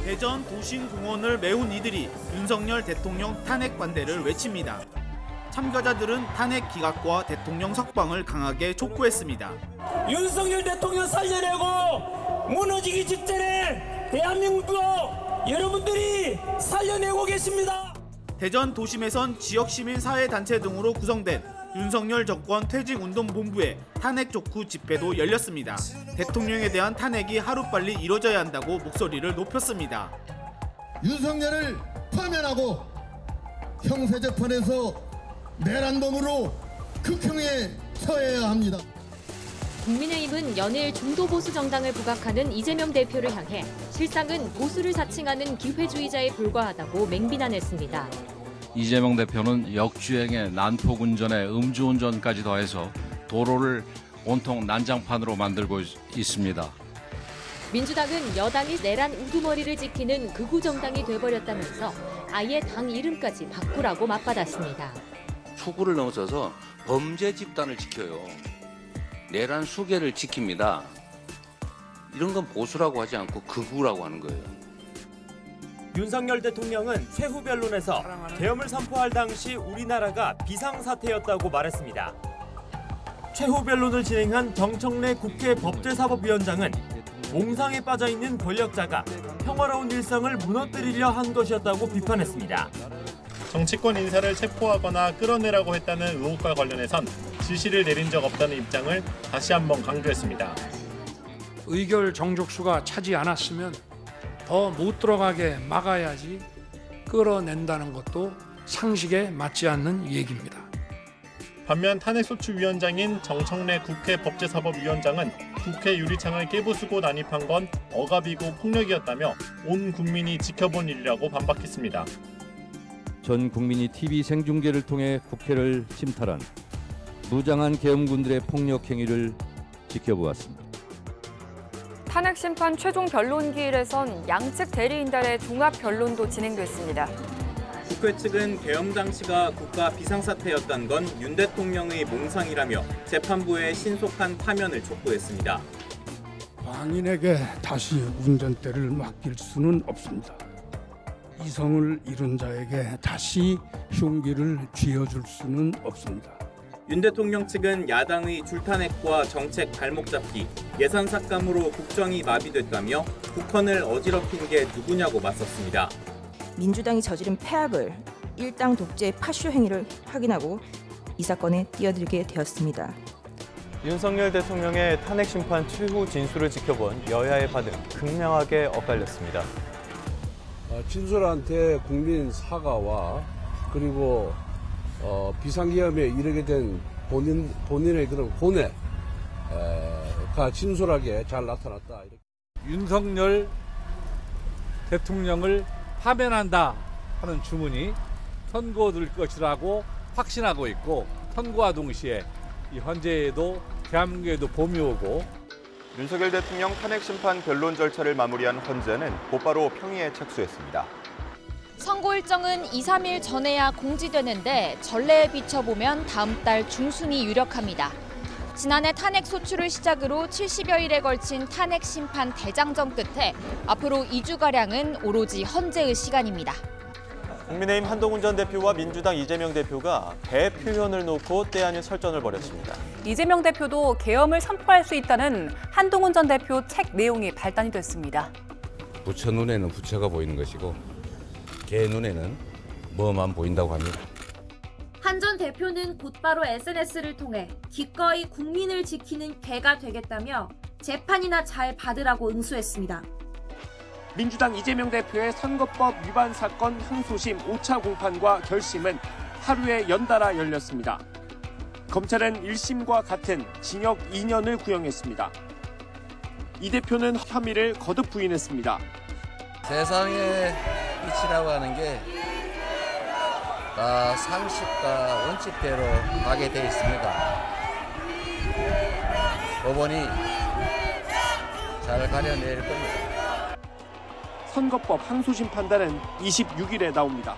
대전 도심공원을 메운 이들이 윤석열 대통령 탄핵 반대를 외칩니다. 참가자들은 탄핵 기각과 대통령 석방을 강하게 촉구했습니다. 윤석열 대통령 살려내고 무너지기 직전에 대한민국 여러분들이 살려내고 계십니다. 대전 도심에선 지역시민사회단체 등으로 구성된 윤석열 정권 퇴직운동본부의 탄핵 촉구 집회도 열렸습니다. 대통령에 대한 탄핵이 하루빨리 이뤄져야 한다고 목소리를 높였습니다. 윤석열을 파면하고 형사재판에서 내란범으로 극형에 처해야 합니다. 국민의힘은 연일 중도보수 정당을 부각하는 이재명 대표를 향해 실상은 보수를 자칭하는 기회주의자에 불과하다고 맹비난했습니다. 이재명 대표는 역주행에 난폭운전에 음주운전까지 더해서 도로를 온통 난장판으로 만들고 있습니다. 민주당은 여당이 내란 우두머리를 지키는 극우 정당이 돼버렸다면서 아예 당 이름까지 바꾸라고 맞받았습니다. 수구를 넘어서서 범죄 집단을 지켜요. 내란 수계를 지킵니다. 이런 건 보수라고 하지 않고 극우라고 하는 거예요. 윤석열 대통령은 최후 변론에서 계엄을 선포할 당시 우리나라가 비상사태였다고 말했습니다. 최후 변론을 진행한 정청래 국회 법제사법위원장은 몽상에 빠져있는 권력자가 평화로운 일상을 무너뜨리려 한 것이었다고 비판했습니다. 정치권 인사를 체포하거나 끌어내라고 했다는 의혹과 관련해선 지시를 내린 적 없다는 입장을 다시 한번 강조했습니다. 의결 정족수가 차지 않았으면 더 못 들어가게 막아야지 끌어낸다는 것도 상식에 맞지 않는 얘기입니다. 반면 탄핵소추위원장인 정청래 국회 법제사법위원장은 국회 유리창을 깨부수고 난입한 건 억압이고 폭력이었다며 온 국민이 지켜본 일이라고 반박했습니다. 전 국민이 TV 생중계를 통해 국회를 침탈한 무장한 계엄군들의 폭력 행위를 지켜보았습니다. 탄핵 심판 최종 변론기일에선 양측 대리인단의 종합 변론도 진행됐습니다. 국회 측은 계엄 당시가 국가 비상사태였던 건 윤 대통령의 몽상이라며 재판부의 신속한 파면을 촉구했습니다. 광인에게 다시 운전대를 맡길 수는 없습니다. 이성을 잃은 자에게 다시 흉기를 쥐어줄 수는 없습니다. 윤 대통령 측은 야당의 줄탄핵과 정책 발목 잡기, 예산 삭감으로 국정이 마비됐다며 국헌을 어지럽힌 게 누구냐고 맞섰습니다. 민주당이 저지른 폐악을 일당 독재 파쇼 행위를 확인하고 이 사건에 뛰어들게 되었습니다. 윤석열 대통령의 탄핵 심판 최후 진술을 지켜본 여야의 반응 극명하게 엇갈렸습니다. 진솔한테 국민 사과와 그리고 비상계엄에 이르게 된 본인의 그런 고뇌가 진솔하게 잘 나타났다. 윤석열 대통령을 파면한다 하는 주문이 선고될 것이라고 확신하고 있고 선고와 동시에 이 헌재에도 대한민국에도 봄이 오고 윤석열 대통령 탄핵 심판 변론 절차를 마무리한 헌재는 곧바로 평의에 착수했습니다. 선고 일정은 2, 3일 전에야 공지되는데 전례에 비춰보면 다음 달 중순이 유력합니다. 지난해 탄핵 소추를 시작으로 70여일에 걸친 탄핵 심판 대장정 끝에 앞으로 2주가량은 오로지 헌재의 시간입니다. 국민의힘 한동훈 전 대표와 민주당 이재명 대표가 대표현을 놓고 때 아닌 설전을 벌였습니다. 이재명 대표도 계엄을 선포할 수 있다는 한동훈 전 대표 책 내용이 발단이 됐습니다. 부처 눈에는 부처가 보이는 것이고 개 눈에는 뭐만 보인다고 합니다. 한 전 대표는 곧바로 SNS를 통해 기꺼이 국민을 지키는 개가 되겠다며 재판이나 잘 받으라고 응수했습니다. 민주당 이재명 대표의 선거법 위반 사건 항소심 5차 공판과 결심은 하루에 연달아 열렸습니다. 검찰은 1심과 같은 징역 2년을 구형했습니다. 이 대표는 혐의를 거듭 부인했습니다. 세상의 이치라고 하는 게 다 상식과 원칙대로 가게 돼 있습니다. 법원이 잘 가려낼 겁니다. 선거법 항소심 판단은 26일에 나옵니다.